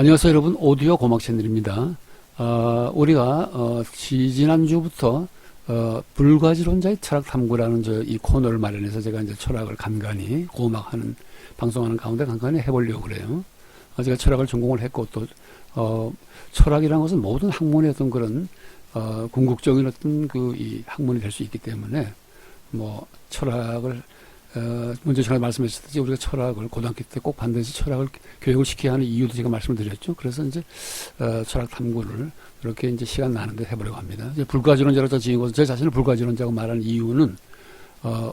안녕하세요 여러분, 오디오 고막 채널입니다. 우리가 지난주부터 불가지론자의 철학 탐구라는 이 코너를 마련해서 제가 이제 철학을 간간히 고막하는 방송하는 가운데 간간히 해보려고 그래요. 제가 철학을 전공을 했고 또 철학이라는 것은 모든 학문의 어떤 그런 궁극적인 어떤 이 학문이 될 수 있기 때문에 뭐 철학을 먼저 제가 말씀하셨듯이 우리가 철학을 고등학교 때 꼭 반드시 철학을 교육을 시켜야 하는 이유도 제가 말씀을 드렸죠. 그래서 이제 철학 탐구를 이렇게 이제 시간 나는데 해보려고 합니다. 이제 불가지론자로 지은 제 자신을 불가지론자고 말하는 이유는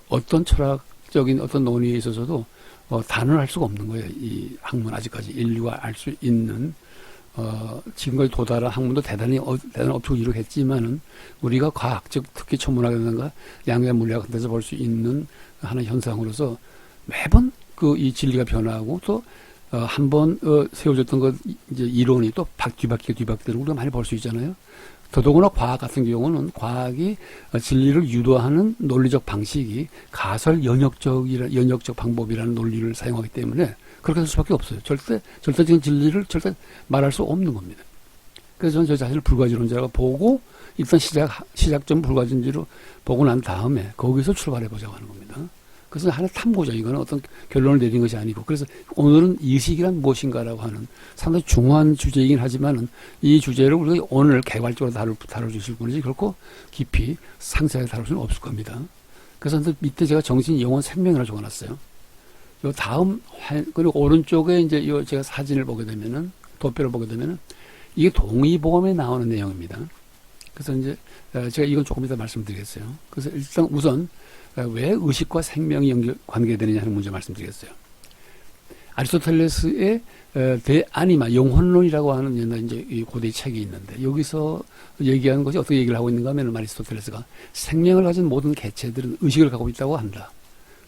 어떤 철학적인 어떤 논의에 있어서도 단언할 수가 없는 거예요. 이 학문 아직까지 인류가 알 수 있는 지금까지 도달한 학문도 대단한 업적을 이루겠지만은 우리가 과학, 즉 특히 천문학이라든가 양자 물리학 같은 데서 볼 수 있는 하는 현상으로서 매번 이 진리가 변화하고 또 한번 세워졌던 이제 이론이 또 뒤바뀌는 우리가 많이 볼 수 있잖아요. 더더구나 과학 같은 경우는 과학이 진리를 유도하는 논리적 방식이 가설 연역적 방법이라는 논리를 사용하기 때문에 그렇게 될 수밖에 없어요. 절대적인 진리를 절대 말할 수 없는 겁니다. 그래서 저는 저 자신을 불가지론자가 보고 일단 시작점 불가지론자로 보고 난 다음에 거기서 출발해 보자고 하는 겁니다. 그래서 하나의 탐구죠. 이거는 어떤 결론을 내린 것이 아니고. 그래서 오늘은 의식이란 무엇인가라고 하는 상당히 중요한 주제이긴 하지만은 이 주제를 우리가 오늘 개괄적으로 다뤄주실 분이지 결코 깊이 상세하게 다룰 수는 없을 겁니다. 그래서 밑에 제가 정신, 영혼, 생명이라고 적어놨어요. 요 다음, 그리고 오른쪽에 이제 제가 사진을 보게 되면은, 도표를 보게 되면은, 이게 동의보감에 나오는 내용입니다. 그래서 이제, 제가 이건 조금 이따 말씀드리겠어요. 그래서 일단 우선, 왜 의식과 생명이 관계되느냐 하는 문제 말씀드리겠어요. 아리스토텔레스의 아니마, 영혼론이라고 하는 옛날 이제 이 고대 책이 있는데, 여기서 얘기하는 것이 어떻게 얘기를 하고 있는가 하면 아리스토텔레스가 생명을 가진 모든 개체들은 의식을 갖고 있다고 한다.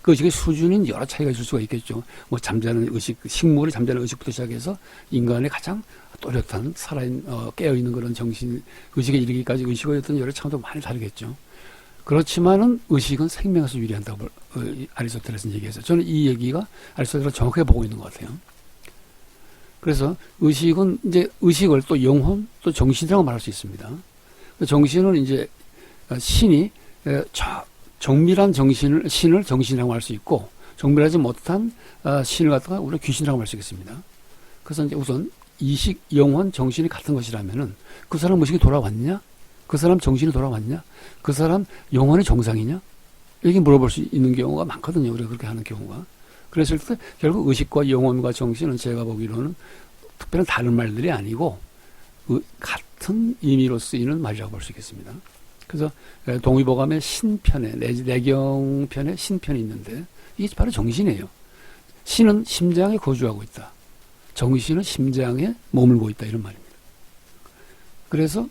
그 의식의 수준은 여러 차이가 있을 수가 있겠죠. 뭐 잠자는 의식, 식물의 잠자는 의식부터 시작해서 인간의 가장 또렷한 깨어있는 그런 정신, 의식에 이르기까지 의식의 어떤 여러 차원도 많이 다르겠죠. 그렇지만은 의식은 생명에서 유리한다고 아리스토텔레스는 얘기해서 저는 이 얘기가 아리스토텔레스가 정확하게 보고 있는 것 같아요. 그래서 의식은 이제 의식을 또 영혼, 또 정신이라고 말할 수 있습니다. 정신은 이제 신이 정밀한 신을 정신이라고 할 수 있고, 정밀하지 못한 신을 갖다가 우리가 귀신이라고 할 수 있겠습니다. 그래서 이제 우선 이식, 영혼, 정신이 같은 것이라면은 그 사람 의식이 돌아왔냐? 그 사람 정신이 돌아왔냐? 그 사람 영혼이 정상이냐? 이렇게 물어볼 수 있는 경우가 많거든요. 우리가 그렇게 하는 경우가. 그랬을 때 결국 의식과 영혼과 정신은 제가 보기로는 특별한 다른 말들이 아니고 같은 의미로 쓰이는 말이라고 볼 수 있겠습니다. 그래서 동의보감의 신편에 내경편에 신편이 있는데 이게 바로 정신이에요. 신은 심장에 거주하고 있다. 정신은 심장에 머물고 있다. 이런 말입니다. 그래서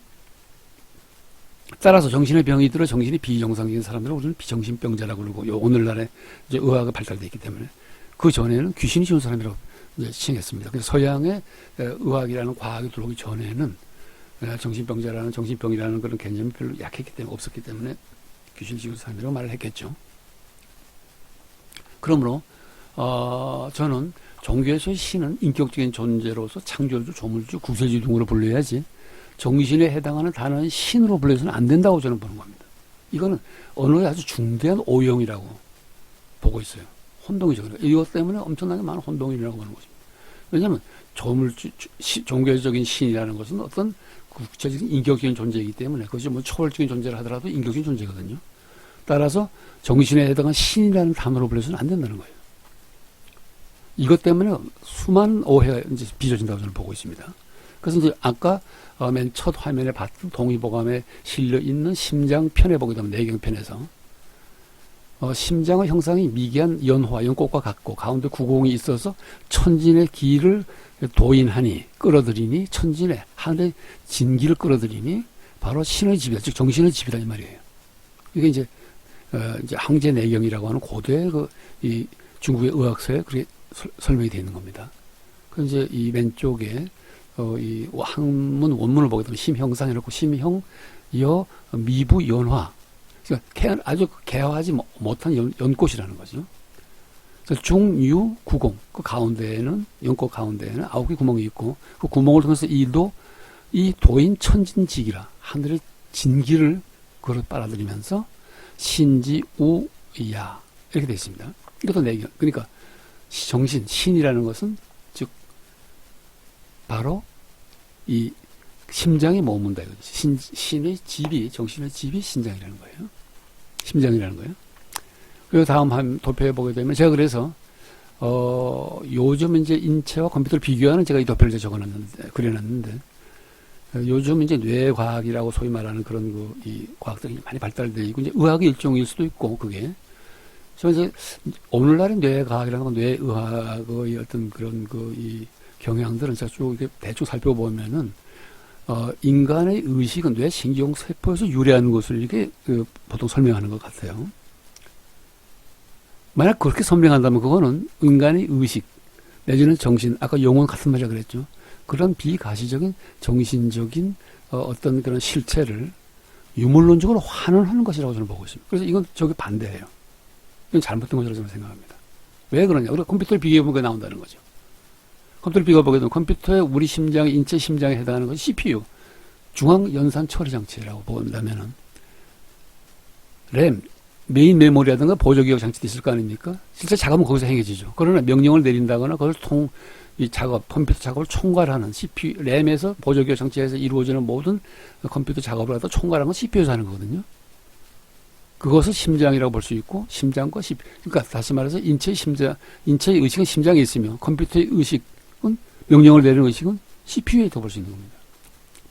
따라서 정신의 병이 들어 정신이 비정상적인 사람들은 우리는 비정신병자라고 그러고 오늘날에 이제 의학이 발달되어 있기 때문에 그 전에는 귀신이 지은 사람이라고 이제 칭했습니다. 그래서 서양의 의학이라는 과학이 들어오기 전에는 정신병이라는 그런 개념이 별로 약했기 때문에 없었기 때문에 귀신이 지은 사람이라고 말을 했겠죠. 그러므로 저는 종교에서의 신은 인격적인 존재로서 창조주, 조물주, 구세주 등으로 불려야지 정신에 해당하는 단어는 신으로 불려서는 안 된다고 저는 보는 겁니다. 이거는 언어의 아주 중대한 오용이라고 보고 있어요. 혼동이죠. 이것 때문에 엄청나게 많은 혼동이라고 보는 것입니다. 왜냐하면 종교적인 신이라는 것은 어떤 구체적인 인격적인 존재이기 때문에 그것이 뭐 초월적인 존재를 하더라도 인격적인 존재거든요. 따라서 정신에 해당한 신이라는 단어로 불려서는 안 된다는 거예요. 이것 때문에 수많은 오해가 이제 빚어진다고 저는 보고 있습니다. 그래서 이제 아까 맨 첫 화면에 봤던 동의보감에 실려 있는 심장편에 보게 되면 내경편에서 심장의 형상이 미개한 연꽃과 같고 가운데 구공이 있어서 천진의 기를 도인하니 끌어들이니 천진의 하늘의 진기를 끌어들이니 바로 신의 집이다. 즉 정신의 집이다 이 말이에요. 이게 이제 항제내경이라고 하는 고대 이 중국의 의학서에 그렇게 설명이 되어 있는 겁니다. 그래서 이제 이 왼쪽에 이 한문 원문을 보게 되면 심형상 이렇고 심형 미부 연화. 그러니까 아주 개화하지 못한 연꽃이라는 거죠. 중유 구공 그 가운데에는 연꽃 가운데에는 9개 구멍이 있고 그 구멍을 통해서 이 도인 천진지기라 하늘의 진기를 그걸 빨아들이면서 신지우야 이렇게 되어 있습니다. 이것도 내견. 그러니까 정신, 신이라는 것은 즉 바로 이 심장에 머문다 이거죠. 신의 집이, 정신의 집이 심장이라는 거예요. 심장이라는 거예요. 그리고 다음 도표에 보게 되면 제가 그래서 요즘 이제 인체와 컴퓨터를 비교하는 제가 이 도표를 이제 그려놨는데 요즘 이제 뇌과학이라고 소위 말하는 그런 이 과학들이 많이 발달되어 있고 이제 의학의 일종일 수도 있고 그게 저 이제 오늘날의 뇌과학이라는 건 뇌의학의 어떤 그런 이 경향들은 제가 쭉 이렇게 대충 살펴보면은 인간의 의식은 뇌신경세포에서 유래하는 것을 이렇게 보통 설명하는 것 같아요. 만약 그렇게 설명한다면 그거는 인간의 의식 내지는 정신, 아까 영혼 같은 말이라 그랬죠. 그런 비가시적인 정신적인 어떤 그런 실체를 유물론적으로 환원하는 것이라고 저는 보고 있습니다. 그래서 이건 저기 반대예요. 이건 잘못된 것이라고 저는 생각합니다. 왜 그러냐? 우리가 컴퓨터를 비교해보면 그게 나온다는 거죠. 컴퓨터를 비교해보게 되면 컴퓨터에 우리 심장의 인체 심장에 해당하는 것이 CPU, 중앙연산 처리장치라고 본다면은 램, 메인 메모리라든가 보조기억 장치도 있을 거 아닙니까? 실제 작업은 거기서 행해지죠. 그러나 명령을 내린다거나 그걸 이 작업, 컴퓨터 작업을 총괄하는 CPU, 램에서 보조기억 장치에서 이루어지는 모든 컴퓨터 작업을 갖다 총괄하는 건 CPU에서 하는 거거든요. 그것을 심장이라고 볼 수 있고, 심장과 CPU. 그러니까 다시 말해서 인체의 의식은 심장에 있으며, 컴퓨터의 의식은, 명령을 내리는 의식은 CPU에 더 볼 수 있는 겁니다.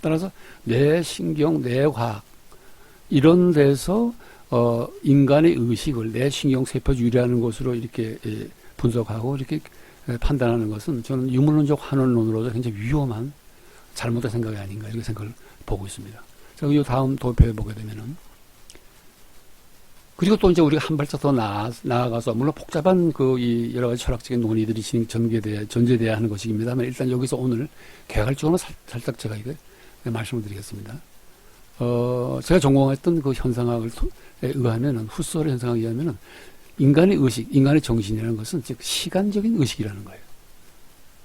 따라서 뇌신경, 뇌과학, 이런 데서, 인간의 의식을 뇌신경세포 유래하는 것으로 이렇게 분석하고 이렇게 판단하는 것은 저는 유물론적 환원론으로서 굉장히 위험한 잘못된 생각이 아닌가 이렇게 생각을 보고 있습니다. 자, 이 다음 도표에 보게 되면은 그리고 또 이제 우리가 한 발짝 더 나아가서 물론 복잡한 이 여러 가지 철학적인 논의들이 전제돼야 하는 것입니다만 일단 여기서 오늘 개괄적으로 살짝 제가 이거 말씀을 드리겠습니다. 제가 전공했던 그 현상학에 의하면은 후소의 현상학에 의하면은 인간의 의식, 인간의 정신이라는 것은 즉 시간적인 의식이라는 거예요.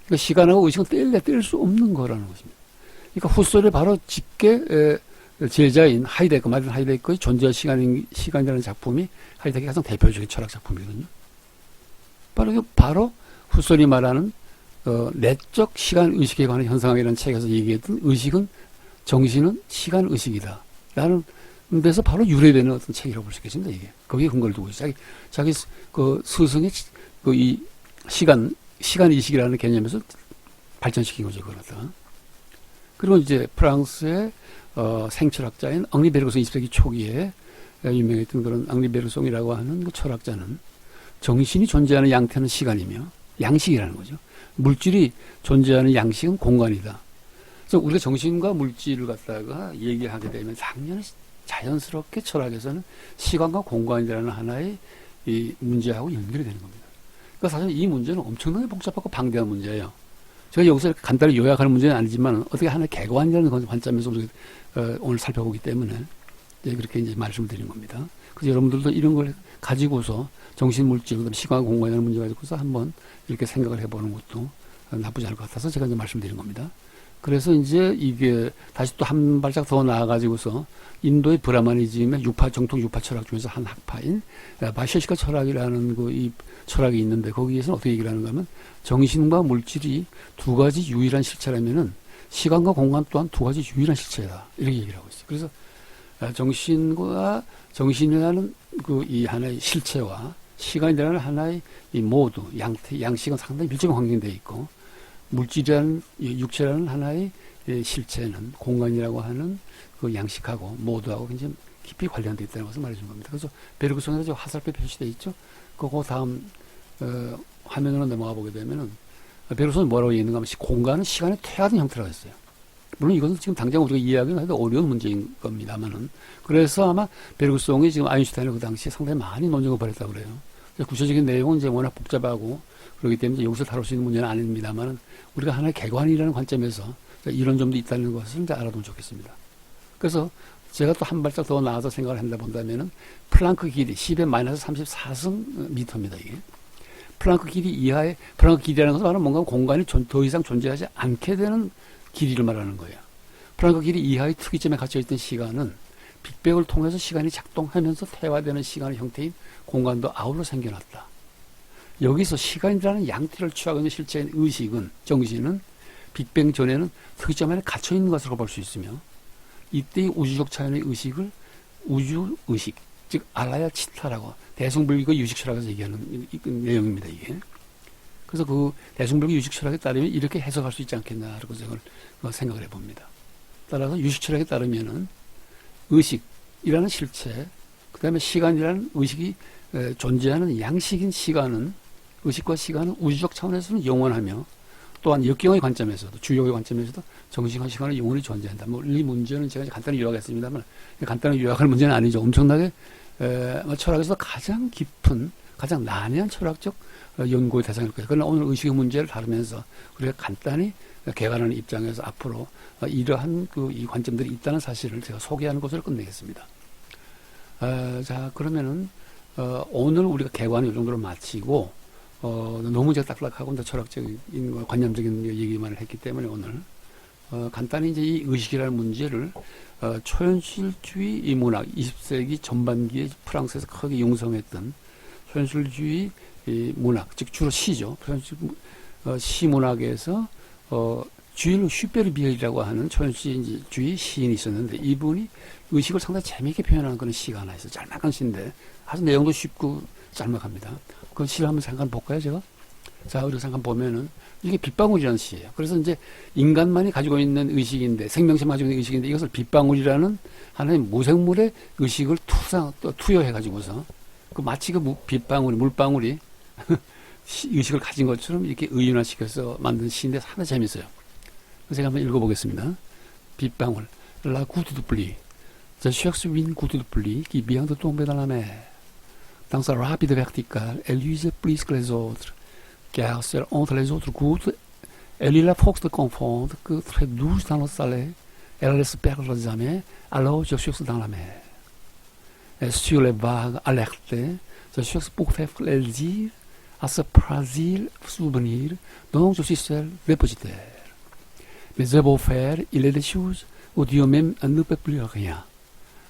그러니까 시간하고 의식은 뗄 수 없는 거라는 것입니다. 그러니까 후소의 바로 직계 제자인 마틴 하이데거의 존재와 시간이라는 작품이 하이데거의 가장 대표적인 철학 작품이거든요. 바로 후소이 말하는 내적 시간 의식에 관한 현상학이라는 책에서 얘기했던 의식은 정신은 시간 의식이다. 라는 데서 바로 유래되는 어떤 책이라고 볼 수 있겠습니다, 이게. 거기에 근거를 두고 있어요. 자기 스승의 이 시간 의식이라는 개념에서 발전시킨 거죠, 그걸 갖다가. 그리고 이제 프랑스의 생철학자인 앙리 베르그송 20세기 초기에 유명했던 그런 앙리 베르송이라고 하는 그 철학자는 정신이 존재하는 양태는 시간이며 양식이라는 거죠. 물질이 존재하는 양식은 공간이다. 그래서 우리가 정신과 물질을 갖다가 얘기하게 되면 당연히 자연스럽게 철학에서는 시간과 공간이라는 하나의 이 문제하고 연결이 되는 겁니다. 그러니까 사실 이 문제는 엄청나게 복잡하고 방대한 문제예요. 제가 여기서 간단히 요약하는 문제는 아니지만 어떻게 하나의 개관이라는 관점에서 우리가 오늘 살펴보기 때문에 그렇게 이제 말씀을 드린 겁니다. 그래서 여러분들도 이런 걸 가지고서 정신, 물질, 그다음에 시간, 공간이라는 문제 가지고서 한번 이렇게 생각을 해보는 것도 나쁘지 않을 것 같아서 제가 이제 말씀드린 겁니다. 그래서 이제 이게 다시 또 한 발짝 더 나아가지고서 인도의 브라마니즘의 정통 유파 철학 중에서 한 학파인 바샤시카 철학이라는 이 철학이 있는데 거기에서는 어떻게 얘기를 하는가 하면 정신과 물질이 두 가지 유일한 실체라면은 시간과 공간 또한 두 가지 유일한 실체다. 이렇게 얘기를 하고 있어요. 그래서 정신이라는 이 하나의 실체와 시간이라는 하나의 이 모두, 양식은 상당히 밀접한 관계되어 있고 물질이라는, 육체라는 하나의 실체는 공간이라고 하는 그 양식하고 모두하고 굉장히 깊이 관련되어 있다는 것을 말해준 겁니다. 그래서 베르그송에서 화살표 표시되어 있죠. 그거 다음, 화면으로 넘어가 보게 되면은 베르그송이 뭐라고 얘기했는가 하면 공간은 시간의 퇴화된 형태라고 했어요. 물론 이것은 지금 당장 우리가 이해하기는 해도 어려운 문제인 겁니다만은. 그래서 아마 베르그송이 지금 아인슈타인을 그 당시에 상당히 많이 논쟁을 벌였다고 그래요. 구체적인 내용은 이제 워낙 복잡하고 그렇기 때문에 여기서 다룰 수 있는 문제는 아닙니다만 우리가 하나의 개관이라는 관점에서 이런 점도 있다는 것을 이제 알아두면 좋겠습니다. 그래서 제가 또 한 발짝 더 나아서 생각을 한다 본다면은 플랑크 길이 10의 마이너스 34승 미터입니다, 이게. 플랑크 길이 이하의 플랑크 길이라는 것은 바로 뭔가 공간이 더 이상 존재하지 않게 되는 길이를 말하는 거예요. 플랑크 길이 이하의 특이점에 갇혀있던 시간은 빅뱅을 통해서 시간이 작동하면서 퇴화되는 시간의 형태인 공간도 아울러 생겨났다. 여기서 시간이라는 양태를 취하고 있는 실체인 의식은, 정신은 빅뱅 전에는 특이점 안에 갇혀있는 것으로 볼 수 있으며, 이때의 우주적 차원의 의식을 우주의식, 즉 알라야 치타라고 대승불교 유식철학에서 얘기하는 내용입니다. 이게. 그래서 그 대승불교 유식철학에 따르면 이렇게 해석할 수 있지 않겠나라고 생각을 해봅니다. 따라서 유식철학에 따르면은 의식이라는 실체, 그 다음에 시간이라는 의식이 존재하는 양식인 시간은, 의식과 시간은 우주적 차원에서는 영원하며, 또한 역경의 관점에서도, 주요의 관점에서도 정식과 시간은 영원히 존재한다. 뭐 이 문제는 제가 간단히 요약했습니다만, 간단히 요약할 문제는 아니죠. 엄청나게 철학에서 가장 깊은, 가장 난해한 철학적 연구의 대상일 거예요. 그러나 오늘 의식의 문제를 다루면서 우리가 간단히 개관하는 입장에서 앞으로 이러한 이 관점들이 있다는 사실을 제가 소개하는 것으로 끝내겠습니다. 자, 그러면은 오늘 우리가 개관을 이 정도로 마치고, 너무 제가 딱딱하고 철학적인 관념적인 얘기만 했기 때문에 오늘 간단히 이제 이 의식이라는 문제를 초현실주의 이 문학, 20세기 전반기에 프랑스에서 크게 융성했던 초현실주의 이 문학, 즉 주로 시죠. 시 문학에서 주일로 슈페르비엘이라고 하는 초현실주의 시인이 있었는데, 이분이 의식을 상당히 재미있게 표현하는 그런 시가 하나 있어요. 짤막한 시인데 아주 내용도 쉽고 짤막합니다. 그 시를 한번 잠깐 볼까요, 제가? 자, 우리가 잠깐 보면은 이게 빗방울이라는 시예요. 그래서 이제 인간만이 가지고 있는 의식인데, 생명체만 가지고 있는 의식인데, 이것을 빗방울이라는 하나의 무생물의 의식을 투여해가지고서 마치 그 빗방울이, 물방울이 의식을 가진 것처럼 이렇게 의윤화시켜서 만든 시인데 상당히 재밌어요. 그래서 제가 한번 읽어보겠습니다. 빗방울. La goutte de pluie. Je cherche une goutte de pluie qui vient de tomber dans la mer. Dans sa rapide verticale, elle luise plus que les autres, car seule entre les autres gouttes, elle eut la force de confondre que très douce dans l'eau salée, elle ne se perdra jamais, alors je cherche dans la mer. Et sur les vagues alertées, je cherche pour faire plaisir à ce fragile souvenir dont je suis seul dépositaire. Mais j'ai beau faire, il est des choses où Dieu même ne peut plus rien.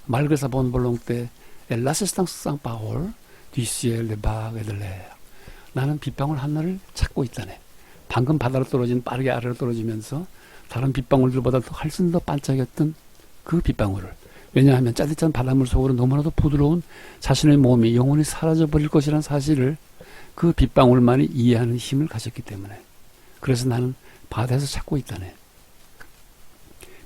Malgré sa bonne volonté et l'assistance sans parole du ciel, des vagues et de l'air. 나는 빗방울 하나를 찾고 있다네. 방금 바다로 떨어진, 빠르게 아래로 떨어지면서 다른 빗방울들보다 훨씬 더 반짝였던 그 빗방울을. 왜냐하면 짜릿한 바닷물 속으로 너무나도 부드러운 자신의 몸이 영원히 사라져버릴 것이라는 사실을 그 빗방울만이 이해하는 힘을 가졌기 때문에. 그래서 나는 바다에서 찾고 있다네.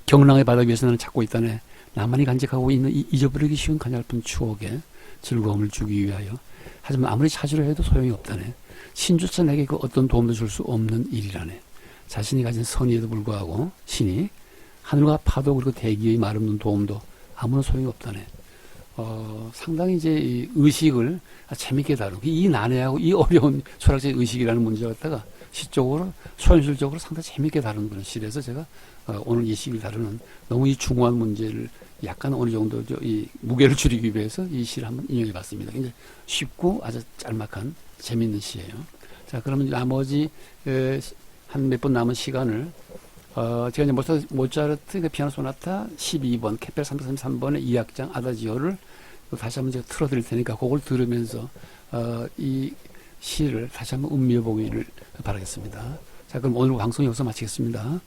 경랑의 바다 위에서 나는 찾고 있다네. 나만이 간직하고 있는 이 잊어버리기 쉬운 가냘픈 추억에 즐거움을 주기 위하여. 하지만 아무리 찾으려 해도 소용이 없다네. 신조차 내게 그 어떤 도움도 줄 수 없는 일이라네. 자신이 가진 선의에도 불구하고 신이 하늘과 파도 그리고 대기의 말없는 도움도 아무런 소용이 없다네. 상당히 이제 이 의식을 재밌게 다루고, 이 난해하고 이 어려운 철학적 의식이라는 문제를 갖다가 시적으로, 초현실적으로 상당히 재밌게 다루는 그런 시라서 제가 오늘 이 시를 다루는 너무 이 중요한 문제를 약간 어느 정도 이 무게를 줄이기 위해서 이 시를 한번 인용해 봤습니다. 굉장히 쉽고 아주 짤막한 재밌는 시예요. 자, 그러면 나머지 한 몇 번 남은 시간을 제가 이제 모차르트 피아노 소나타 12번, 케펠 333번의 2악장 아다지오를 다시 한번 제가 틀어드릴 테니까 그걸 들으면서 이 시를 다시 한번 음미해 보기를 바라겠습니다. 자, 그럼 오늘 방송 여기서 마치겠습니다.